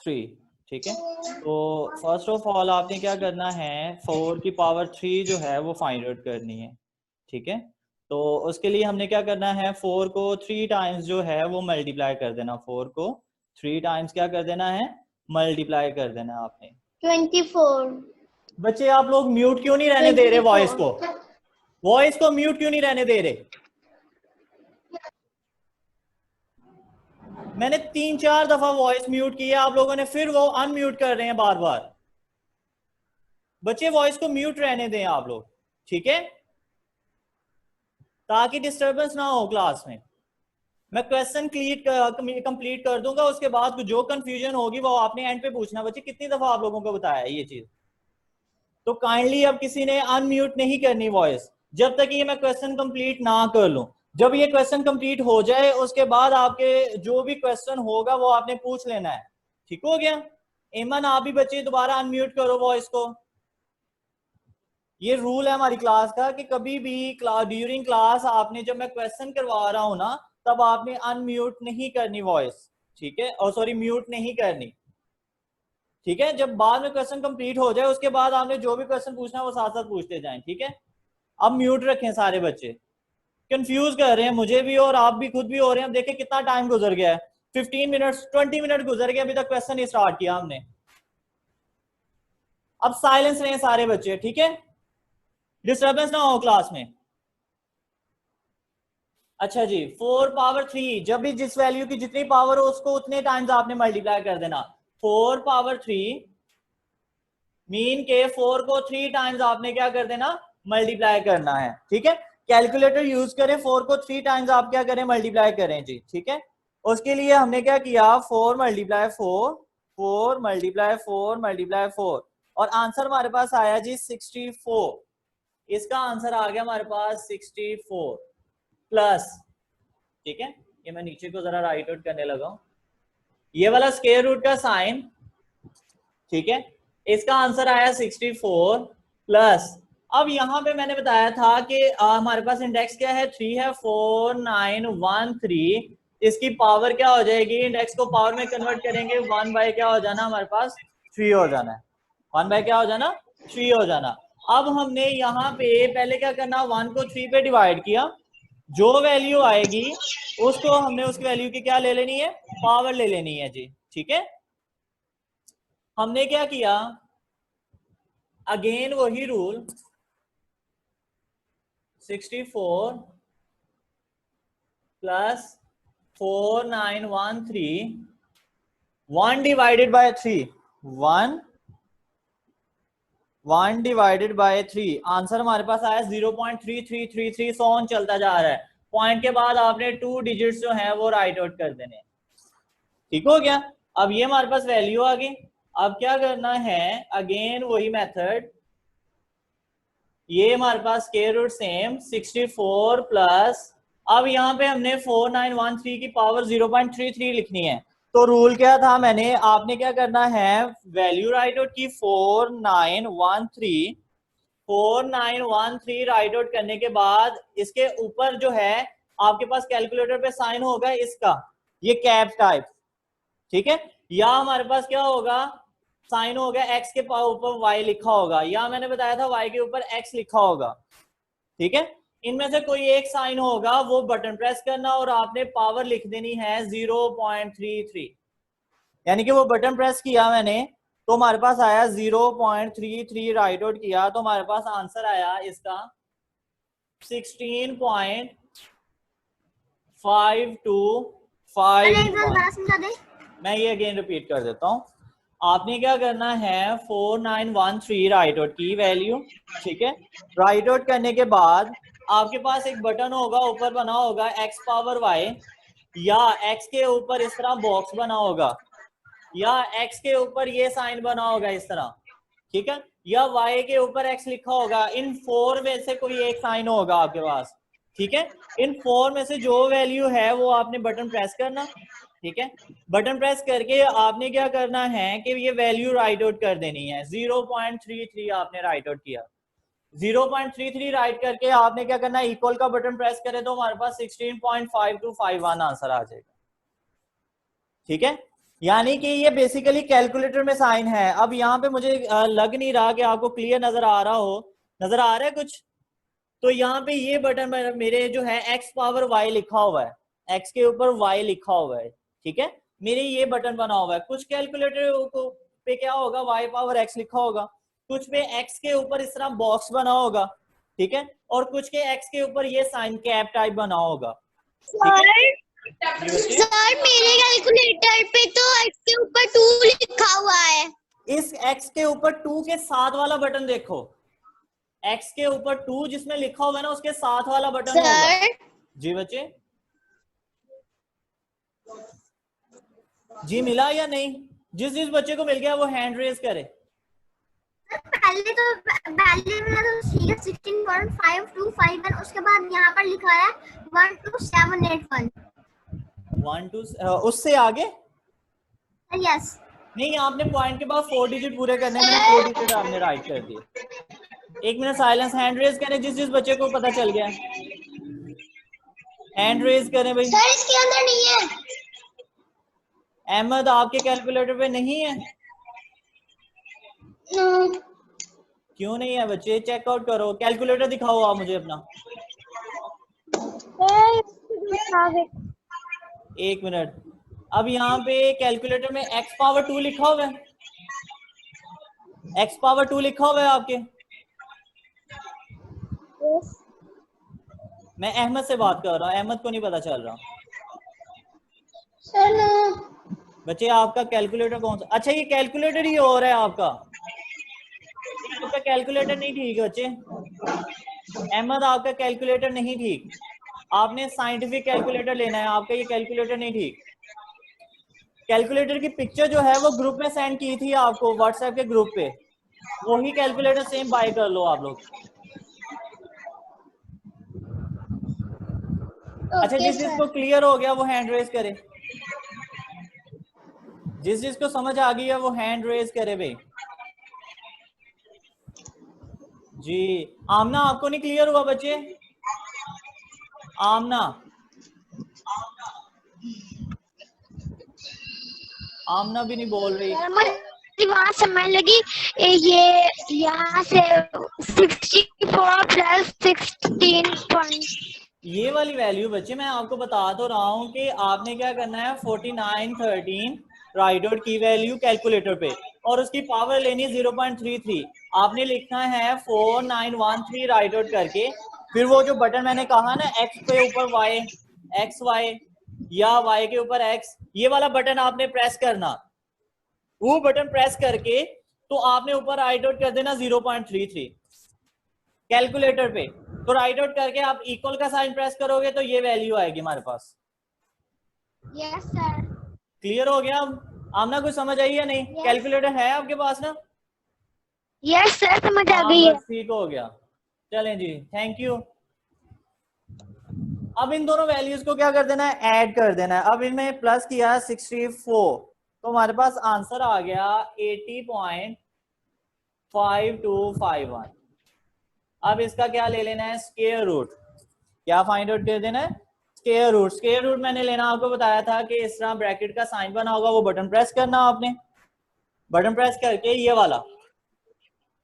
3, ठीक है। तो फर्स्ट ऑफ ऑल आपने क्या करना है, 4 की पावर 3 जो है वो फाइंड आउट करनी है, ठीक है। तो उसके लिए हमने क्या करना है, 4 को 3 टाइम्स जो है वो मल्टीप्लाई कर देना, 4 को 3 टाइम्स क्या कर देना है, मल्टीप्लाई कर देना है आपने। 24। बच्चे आप लोग म्यूट क्यों नहीं रहने दे रहे वॉइस को, वॉइस को म्यूट क्यों नहीं रहने दे रहे? मैंने 3-4 दफा वॉइस म्यूट किया, आप लोगों ने फिर वो अनम्यूट कर रहे हैं बार बार। बच्चे वॉइस को म्यूट रहने दें आप लोग, ठीक है, ताकि डिस्टरबेंस ना हो क्लास में। मैं क्वेश्चन कंप्लीट कर दूंगा, उसके बाद जो कंफ्यूजन होगी वो आपने एंड पे पूछना। बच्चे कितनी दफा आप लोगों को बताया ये चीज? तो काइंडली अब किसी ने अनम्यूट नहीं करनी वॉइस जब तक ये मैं क्वेश्चन कंप्लीट ना कर लूं। जब ये क्वेश्चन कंप्लीट हो जाए उसके बाद आपके जो भी क्वेश्चन होगा वो आपने पूछ लेना है, ठीक हो गया। एमन आप भी बच्चे दोबारा अनम्यूट करो वॉइस को। ये रूल है हमारी क्लास का कि कभी भी ड्यूरिंग क्लास आपने, जब मैं क्वेश्चन करवा रहा हूं ना, तब आपने अनम्यूट नहीं करनी वॉइस, ठीक है, और सॉरी म्यूट नहीं करनी, ठीक है। जब बाद में क्वेश्चन कंप्लीट हो जाए उसके बाद आपने जो भी क्वेश्चन पूछना है वो साथ साथ पूछते जाएं, ठीक है। अब म्यूट रखें, सारे बच्चे कंफ्यूज कर रहे हैं मुझे भी और आप भी खुद भी हो रहे हैं। देखें कितना टाइम गुजर गया है, 15 मिनट 20 मिनट गुजर गए, अभी तक क्वेश्चन नहीं स्टार्ट किया हमने। अब साइलेंस रहे सारे बच्चे, ठीक है, डिस्टर्बेंस ना हो क्लास में। अच्छा जी, 4 पावर 3, जब भी जिस वैल्यू की जितनी पावर हो उसको उतने टाइम्स आपने मल्टीप्लाई कर देना। 4 पावर 3 मीन के 4 को 3 टाइम्स आपने क्या कर देना, मल्टीप्लाई करना है, ठीक है। कैलकुलेटर यूज करें, 4 को 3 टाइम्स आप क्या करें, मल्टीप्लाई करें जी, ठीक है। उसके लिए हमने क्या किया, 4 मल्टीप्लाई 4, 4 मल्टीप्लाई 4 मल्टीप्लाई 4, और आंसर हमारे पास आया जी 64। इसका आंसर आ गया हमारे पास 64 प्लस, ठीक है। ये मैं नीचे को जरा राइट आउट करने लगा हूं, ये वाला स्क्वायर रूट का साइन, ठीक है। इसका आंसर आया 64 प्लस, अब यहां पे मैंने बताया था कि हमारे पास इंडेक्स क्या है, 3 है, 4913, इसकी पावर क्या हो जाएगी, इंडेक्स को पावर में कन्वर्ट करेंगे, 1 बाय क्या हो जाना हमारे पास 3 हो जाना है, 1 बाय क्या हो जाना 3 हो जाना। अब हमने यहाँ पे पहले क्या करना, 1 को 3 पे डिवाइड किया, जो वैल्यू आएगी उसको हमने उसकी वैल्यू की क्या ले लेनी है, पावर ले लेनी है जी, ठीक है। हमने क्या किया, अगेन वही rule, 64 plus 4913, 1 divided by 3, 1 divided by 3, answer हमारे पास आया 0.3333, सो ऑन चलता जा रहा है। पॉइंट के बाद आपने 2 डिजिट्स जो है वो राइट आउट कर देने, ठीक हो गया। अब ये हमारे पास वैल्यू आ गई। अब क्या करना है, अगेन वही मेथड, ये हमारे पास स्क्वायर रूट सेम 64 प्लस, अब यहाँ पे हमने 4913 की पावर 0.33 लिखनी है। तो रूल क्या था, मैंने आपने क्या करना है, वैल्यू राइट आउट की 4913 राइट आउट करने के बाद इसके ऊपर जो है आपके पास कैलकुलेटर पे साइन होगा इसका, ये कैप टाइप, ठीक है। या हमारे पास क्या होगा, साइन होगा एक्स के ऊपर वाई लिखा होगा, या मैंने बताया था वाई के ऊपर एक्स लिखा होगा, ठीक है। इनमें से कोई एक साइन होगा, वो बटन प्रेस करना और आपने पावर लिख देनी है 0.33, यानी कि वो बटन प्रेस किया मैंने तो हमारे पास आया 0.33, राइट आउट किया तो हमारे पास आंसर आया इसका 16.5251। मैं ये अगेन रिपीट कर देता हूँ। आपने क्या करना है, 4913 राइट आउट की वैल्यू, ठीक है। राइट आउट करने के बाद आपके पास एक बटन होगा ऊपर बना होगा x पावर y, या x के ऊपर इस तरह बॉक्स बना होगा, या x के ऊपर ये साइन बना होगा इस तरह, ठीक है, या y के ऊपर x लिखा होगा। इन 4 में से कोई एक साइन होगा आपके पास, ठीक है। इन 4 में से जो वैल्यू है वो आपने बटन प्रेस करना, ठीक है। बटन प्रेस करके आपने क्या करना है कि ये वैल्यू राइट आउट कर देनी है, 0.33 आपने राइट आउट किया, 0.33 राइट करके आपने क्या करना है, इक्वल का बटन प्रेस करें तो हमारे पास 16.5251 आंसर आ जाएगा, ठीक है। यानी कि ये बेसिकली कैलकुलेटर में साइन है। अब यहाँ पे मुझे लग नहीं रहा कि आपको क्लियर नजर आ रहा हो, नजर आ रहा है कुछ? तो यहाँ पे ये बटन मेरे जो है x पावर y लिखा हुआ है, x के ऊपर y लिखा हुआ है, ठीक है, मेरे ये बटन बना हुआ है। कुछ कैलकुलेटर को पे क्या होगा, y पावर x लिखा होगा, कुछ पे x के ऊपर इस तरह बॉक्स बना होगा, ठीक है, और कुछ के x के ऊपर ये साइन कैप टाइप बना होगा, ठीक है। सर मेरे कैलकुलेटर पे तो x के ऊपर 2 लिखा हुआ है। इस x के ऊपर 2 के साथ वाला बटन देखो, x के ऊपर 2 जिसमें लिखा हुआ है ना, उसके साथ वाला बटन होगा। जी बच्चे, जी मिला या नहीं? जिस जिस बच्चे को मिल गया वो हैंड रेज करे। पहले मैंने तो 16.5251, उसके बाद यहाँ पर लिखा है 12781। 1 2 उससे आगे यस नहीं, आपने पॉइंट के बाद 4 डिजिट पूरे करने, मैंने 4 डिजिट आपने राइट कर दिए। 1 मिनट साइलेंस, हैंड रेज करें जिस जिस बच्चे को पता चल गया, हैंड रेज करें भाई। सर इसके अंदर नहीं है। अहमद आपके कैलकुलेटर पे नहीं है? क्यों नहीं है बच्चे? चेकआउट करो, कैलकुलेटर दिखाओ आप मुझे अपना। 1 मिनट। अब यहाँ पे कैलकुलेटर में x पावर 2 लिखा हुआ है, x पावर 2 लिखा हुआ है आपके। मैं अहमद से बात कर रहा हूँ, अहमद को नहीं पता चल रहा। बच्चे आपका कैलकुलेटर कौन सा? अच्छा ये कैलकुलेटर ही हो रहा है आपका, आपका कैलकुलेटर नहीं ठीक है बच्चे। अहमद आपका कैलकुलेटर नहीं ठीक, आपने साइंटिफिक कैलकुलेटर लेना है, आपका ये कैलकुलेटर नहीं ठीक। कैलकुलेटर की पिक्चर जो है वो ग्रुप में सेंड की थी आपको व्हाट्सएप के ग्रुप पे, वही कैलकुलेटर सेम बाय कर लो आप लोग। अच्छा जिस जिसको क्लियर हो गया वो हैंड रेज करे, जिस जिसको समझ आ गई है वो हैंड रेज करे भाई। जी आमना आपको नहीं क्लियर हुआ बच्चे? आमना, आमना भी नहीं बोल रही। वहाँ समय लगी ये यहाँ से 64 प्लस 16 ये वाली वैल्यू बच्चे मैं आपको बता तो रहा हूँ कि आपने क्या करना है, 4913 राइट आउट की वैल्यू कैलकुलेटर पे, और उसकी पावर लेनी है 0.33। आपने लिखना है 4913 राइट आउट करके, फिर वो जो बटन मैंने कहा ना x पे ऊपर y, x y या y के ऊपर x, ये वाला बटन आपने प्रेस करना। वो बटन प्रेस करके तो आपने ऊपर राइट आउट कर देना 0.33 कैलकुलेटर पे। तो राइट आउट करके आप इक्वल का साइन प्रेस करोगे तो ये वैल्यू आएगी हमारे पास। Yes sir. क्लियर हो गया? अब आमना कुछ समझ आई या नहीं? कैलकुलेटर है आपके पास ना? यस सर समझ आ हाँ गई है। बस ठीक हो गया। चलें जी, थैंक यू। अब इन दोनों वैल्यूज को क्या कर देना है, ऐड कर देना है। अब इनमें प्लस किया 64, तो हमारे पास आंसर आ गया 80.5251। अब इसका क्या ले लेना है, स्क्वायर रूट। क्या फाइंड आउट कर देना है, स्क्वायर रूट। स्क्वायर रूट मैंने लेना आपको बताया था कि इस तरह ब्रैकेट का साइन बना होगा, वो बटन प्रेस करना आपने, बटन प्रेस करके ये वाला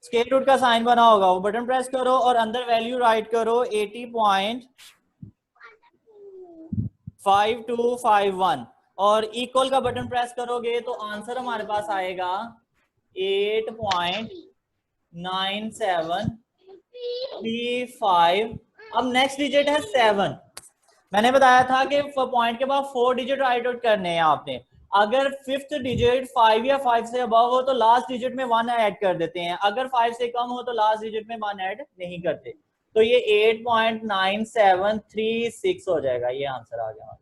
स्क्वायर रूट का साइन बना होगा वो बटन प्रेस करो और अंदर वैल्यू राइट करो 80.5251 और इक्वल का बटन प्रेस करोगे तो आंसर हमारे पास आएगा 8.9735। अब नेक्स्ट डिजिट है 7। मैंने बताया था कि पॉइंट के बाद 4 डिजिट राइट आउट करने हैं आपने। अगर फिफ्थ डिजिट 5 या 5 से अबव हो तो लास्ट डिजिट में 1 ऐड कर देते हैं, अगर 5 से कम हो तो लास्ट डिजिट में 1 ऐड नहीं करते। तो ये 8.9736 हो जाएगा, ये आंसर आ गया।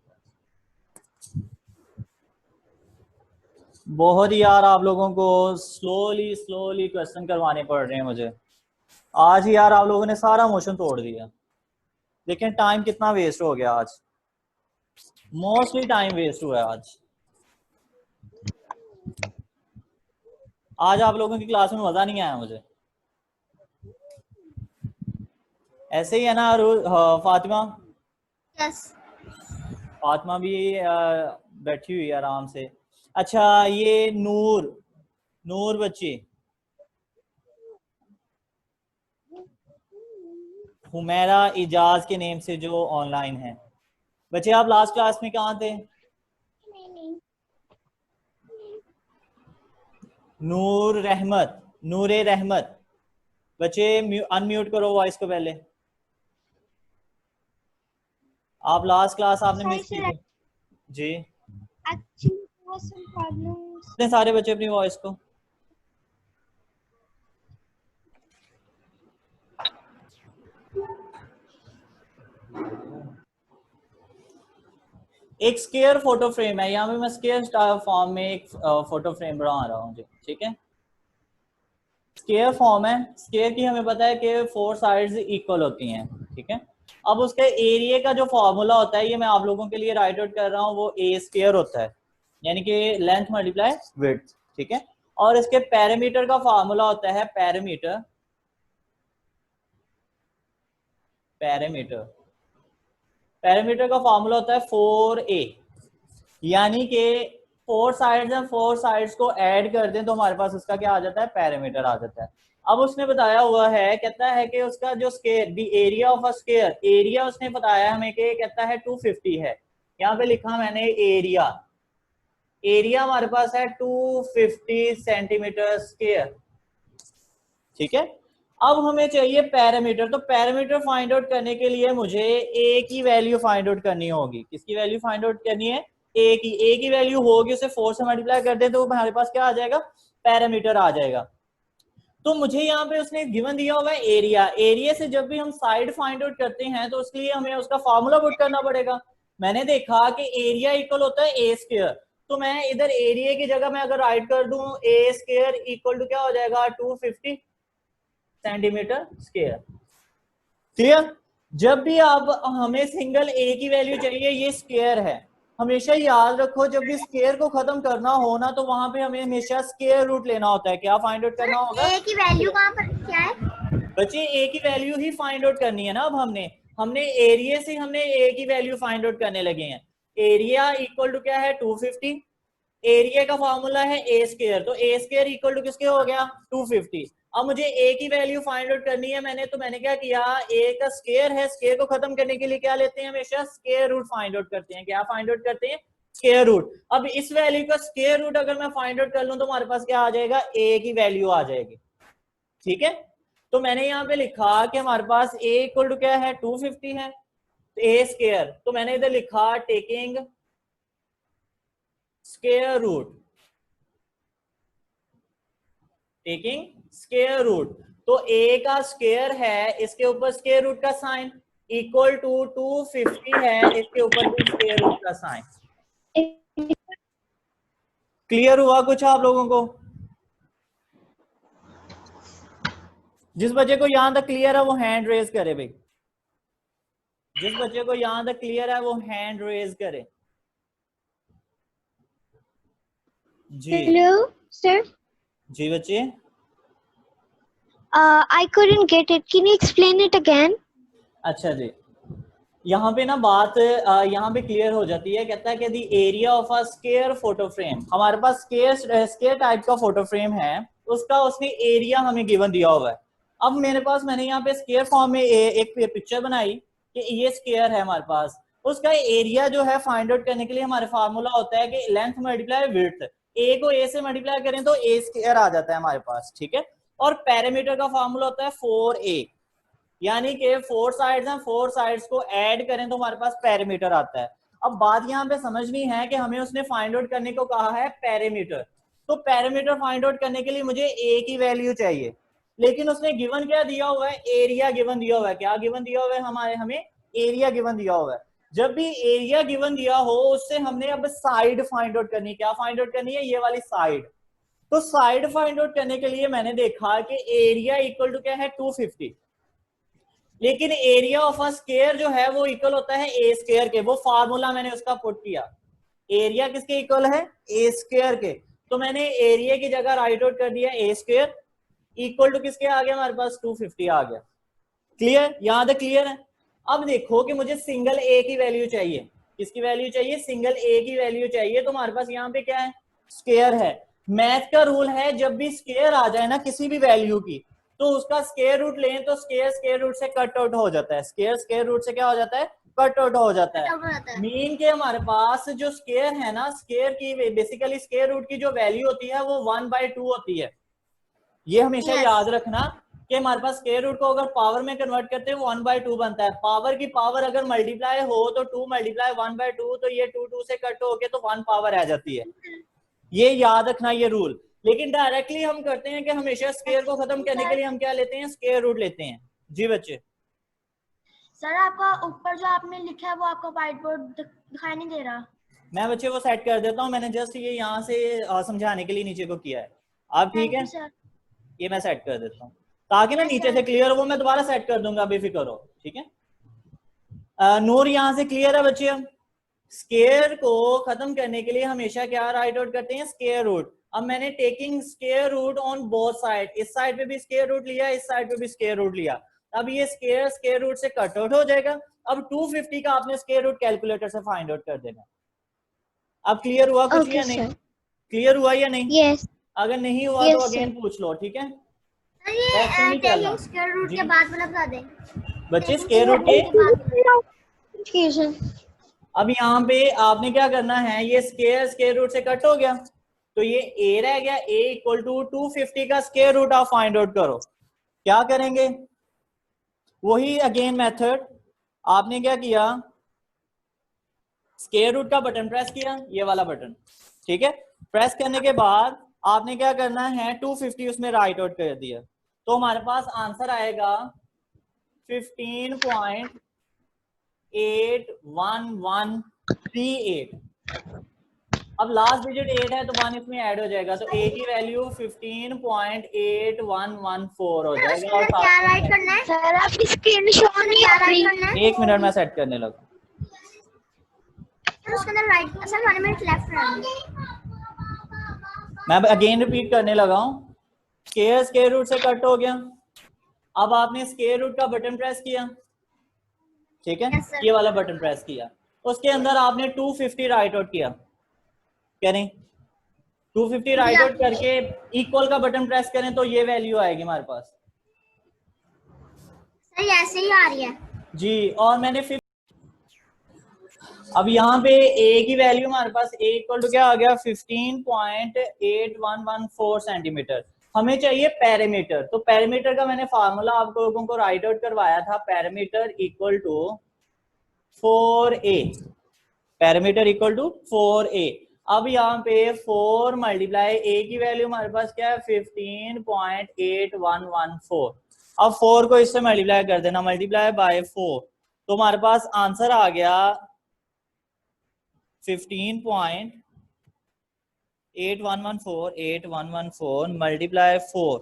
बहुत ही यार आप लोगों को स्लोली स्लोली क्वेश्चन करवाने पड़ रहे हैं मुझे आज ही यार। आप लोगों ने सारा मोशन तोड़ दिया। देखें टाइम कितना वेस्ट हो गया आज, मोस्टली टाइम वेस्ट हुआ है आज। आज आप लोगों की क्लास में मजा नहीं आया मुझे। ऐसे ही है ना फातिमा? यस। फातिमा भी बैठी हुई है आराम से। अच्छा ये नूर, नूर बच्ची, हुमैरा इजाज के नेम से जो ऑनलाइन है। बच्चे आप लास्ट क्लास में कहाँ थे? नूर रहमत, नूरे रहमत। बच्चे अनम्यूट करो वॉइस को पहले। आप लास्ट क्लास आपने मिस की थी जी। इतने सारे बच्चे अपनी वॉइस को। एक स्केयर फोटो फ्रेम है, यहाँ पे मैं स्केयर फॉर्म में एक फोटो फ्रेम बना रहा हूँ जी, ठीक है। स्केयर फॉर्म है, स्केयर की हमें पता है कि 4 साइड्स इक्वल होती हैं, ठीक है। अब उसके एरिया का जो फॉर्मूला होता है, ये मैं आप लोगों के लिए राइट आउट कर रहा हूँ, वो ए स्केयर होता है, यानी कि लेंथ मल्टीप्लाई विड्थ, ठीक है। और इसके पैरामीटर का फॉर्मूला होता है पैरामीटर, पैरामीटर पैरामीटर का फॉर्मूला होता है 4a, यानी कि 4 साइड्स हैं, 4 साइड्स को ऐड कर दें तो हमारे पास उसका क्या आ जाता है, पैरामीटर आ जाता है। अब उसने बताया हुआ है, कहता है कि उसका जो square, the area of a square, area उसने बताया हमें कि कहता है 250 है। यहाँ पे लिखा मैंने एरिया, एरिया हमारे पास है 250 सेंटीमीटर स्क्वायर, ठीक है। अब हमें चाहिए पैरामीटर, तो पैरामीटर फाइंड आउट करने के लिए मुझे ए की वैल्यू फाइंड आउट करनी होगी। किसकी वैल्यू फाइंड आउट करनी है? ए की। ए की वैल्यू होगी, उसे 4 से मल्टीप्लाई कर दे तो हमारे पास क्या आ जाएगा, पैरामीटर आ जाएगा। तो मुझे यहाँ पे उसने गिवन दिया हुआ है एरिया, एरिया से जब भी हम साइड फाइंड आउट करते हैं तो उसके लिए हमें उसका फॉर्मूला पुट करना पड़ेगा। मैंने देखा कि एरिया इक्वल होता है ए स्क्वायर, तो मैं इधर एरिया की जगह मैं अगर राइट कर दूं ए स्क्वायर इक्वल टू क्या हो जाएगा, 250 सेंटीमीटर स्क्वायर। क्लियर? जब भी आप हमें सिंगल ए की वैल्यू चाहिए, ये स्क्वायर है, हमेशा याद रखो जब भी स्क्वायर को खत्म करना हो ना, तो वहां पे हमें हमेशा स्क्वायर रूट लेना होता है। क्या फाइंड आउट करना होगा? ए की वैल्यू कहाँ पर क्या है? बच्चे ए की वैल्यू ही फाइंड आउट करनी है ना। अब हमने एरिया से हमने ए की वैल्यू फाइंड आउट करने लगे हैं। एरिया इक्वल टू क्या है, 250। एरिया का फॉर्मूला है ए स्क्वायर, तो ए स्क्वायर इक्वल टू किसके हो गया, 250। अब मुझे ए की वैल्यू फाइंड आउट करनी है, तो मैंने क्या किया, ए का स्क्वायर है, स्क्वायर को खत्म करने के लिए क्या लेते हैं, हमेशा स्क्वायर रूट फाइंड आउट करते हैं। क्या फाइंड आउट करते हैं? Square root. अब इस वैल्यू का स्क्वायर रूट अगर मैं फाइंड आउट कर लूं तो हमारे पास क्या आ जाएगा, ए की वैल्यू आ जाएगी, ठीक है। तो मैंने यहाँ पे लिखा कि हमारे पास ए इक्वल टू क्या है, 250 है, तो ए स्क्वायर, तो मैंने इधर लिखा taking square root, taking square root. तो ए का स्क्वायर है, इसके ऊपर स्क्वायर रूट का साइन, इक्वल टू 250 है, इसके ऊपर भी स्क्वायर रूट का साइन। क्लियर हुआ कुछ आप लोगों को? जिस बच्चे को यहां तक क्लियर है वो हैंड रेज करे भाई। जिस बच्चे को यहां तक क्लियर है वो हैंड रेज करे जी। Hello sir. जी बच्चे, I couldn't get it. Can you explain it again? अच्छा जी, यहाँ पे ना बात यहाँ पे क्लियर हो जाती है। कहता है कि the area of a square photo frame, हमारे पास स्क्वायर टाइप का फोटो फ्रेम है, उसका उसने एरिया हमें गिवन दिया हुआ है। अब मैंने यहाँ पे स्क्वायर फॉर्म में एक पिक्चर बनाई कि ये स्क्वायर है हमारे पास, उसका एरिया जो है फाइंड आउट करने के लिए हमारे फार्मूला होता है कि लेंथ मल्टीप्लाई विड्थ, ए को ए से मल्टीप्लाई करें तो ए स्क्वायर आ जाता है हमारे पास, ठीक है। और पैरामीटर का फार्मूला होता है 4a, यानी कि 4 साइड्स हैं, 4 साइड्स को ऐड करें तो हमारे पास पैरामीटर आता है। अब बात यहाँ पे समझनी है कि हमें उसने फाइंड आउट करने को कहा है पैरामीटर, तो पैरामीटर फाइंड आउट करने के लिए मुझे ए की वैल्यू चाहिए, लेकिन उसने गिवन क्या दिया हुआ है, एरिया गिवन दिया हुआ है। क्या गिवन दिया हुआ है हमें एरिया गिवन दिया हुआ है। जब भी एरिया गिवन दिया हो उससे हमने अब साइड फाइंड आउट करनी है। क्या फाइंड आउट करनी है? ये वाली साइड। तो साइड फाइंड आउट करने के लिए मैंने देखा कि एरिया इक्वल टू क्या है, 250, लेकिन एरिया ऑफ अ स्क्वायर जो है वो इक्वल होता है ए स्क्वायर के। वो फार्मूला मैंने उसका पुट किया, एरिया किसके इक्वल है, ए स्क्वायर के। तो मैंने एरिया की जगह राइट आउट कर दिया ए स्क्वायर इक्वल टू किसके आ गया, हमारे पास 250 आ गया। क्लियर? यहां तक क्लियर है? अब देखो कि मुझे सिंगल ए की वैल्यू चाहिए। किसकी वैल्यू चाहिए? सिंगल ए की वैल्यू चाहिए। तो हमारे पास यहाँ पे क्या है, स्क्वायर है। मैथ का रूल है जब भी स्क्वायर आ जाए ना किसी भी वैल्यू की, तो उसका स्क्वायर रूट लें तो स्क्वायर स्क्वायर रूट से कट आउट हो जाता है, स्क्वायर स्क्वायर रूट से क्या हो जाता है, कट आउट हो जाता है। मीन के हमारे पास जो स्क्वायर है ना, स्क्वायर की बेसिकली स्क्वायर रूट की जो वैल्यू होती है वो 1/2 होती है। ये हमेशा याद रखना कि हमारे पास स्क्वायर रूट को अगर पावर में कन्वर्ट करते हैं वो 1/2 बनता है। पावर की पावर अगर मल्टीप्लाई हो तो 2 मल्टीप्लाई 1/2, तो ये 2 से कट होके तो 1 पावर आ जाती है। ये याद रखना ये रूल। लेकिन डायरेक्टली हम करते हैं कि हमेशा स्क्वायर को खत्म करने के लिए हम क्या लेते हैं, स्क्वायर रूट लेते हैं। जी बच्चे। सर आपका ऊपर जो आपने लिखा है वो आपका व्हाइट बोर्ड दिखाई नहीं दे रहा। मैं बच्चे वो सेट कर देता हूँ, मैंने जस्ट ये यहाँ से समझाने के लिए नीचे को किया है। आप ठीक है, सर ये मैं सेट कर देता हूँ ताकि ना नीचे से क्लियर हो। वो मैं दोबारा सेट कर दूंगा, बेफिक्र हो, ठीक है। नूर यहाँ से क्लियर है बच्चे। स्क्वायर को खत्म करने के लिए हमेशा क्या राइट आउट करते हैं, स्क्वायर रूट। अब मैंने taking square root on both side, इस साइड पे भी स्क्वायर रूट लिया, इस साइड पे भी स्क्वायर रूट लिया। अब ये स्क्वायर स्क्वायर रूट से कट आउट हो जाएगा। अब 250 का आपने स्क्वायर रूट कैलकुलेटर से फाइंड आउट कर देना। अब क्लियर हुआ कुछ या नहीं? क्लियर हुआ या नहीं? यस अगर नहीं हुआ तो अगेन पूछ लो, ठीक है। ये टेकिंग स्क्वायर रूट के बाद वाला बता दें बच्चे, स्क्वायर रूट के अब यहाँ पे आपने क्या करना है, ये स्क्वायर स्क्वायर रूट से कट हो गया तो ये a रह गया, a इक्वल टू 250 का स्क्वायर रूट आप फाइंड आउट करो। क्या करेंगे, वही अगेन मेथड। आपने क्या किया, स्क्वायर रूट का बटन प्रेस किया, ये वाला बटन, ठीक है। प्रेस करने के बाद आपने क्या करना है, 250 उसमें राइट आउट कर दिया, तो हमारे पास आंसर आएगा 15.81138। अब लास्ट डिजिट 8 है तो 1 इसमें ऐड हो जाएगा, तो a की वैल्यू 15.8114 हो जाएगा। और क्या राइट करना है सर आपकी स्क्रीन शो नहीं आ रही। 1 मिनट में सेट करने लगा। उसके अंदर राइट, सर 1 मिनट लेफ्ट रहना। मैं अगेन रिपीट करने लगा हूँ। स्क्वायर स्क्वायर रूट से कट हो गया। अब आपने स्क्वायर रूट का बटन प्रेस किया, ठीक है, ये वाला बटन प्रेस किया, उसके अंदर आपने 250 राइट आउट किया। करें 250 राइट आउट करके इक्वल का बटन प्रेस करें तो ये वैल्यू आएगी हमारे पास। सर ऐसे ही आ रही है जी। और मैंने फिर अब यहाँ पे a की वैल्यू हमारे पास a इक्वल टू क्या आ गया, 15.8114 सेंटीमीटर। हमें चाहिए पैरामीटर, तो पैरामीटर का मैंने फार्मूला आप लोगों को राइट आउट करवाया था, parameter equal to 4a, parameter equal to 4a। अब यहाँ पे 4 मल्टीप्लाई a की वैल्यू हमारे पास क्या है, 15.8114। अब 4 को इससे मल्टीप्लाई कर देना, मल्टीप्लाई बाय 4, तो हमारे पास आंसर आ गया 15.8114 मल्टीप्लाई 4,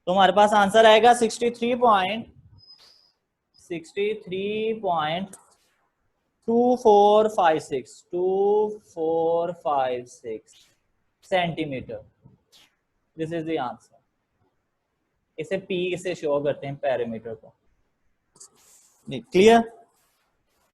तो हमारे पास आंसर आएगा 63.2456 centimetre. This is the answer. इसे P से शो करते हैं पैरामीटर को। क्लियर?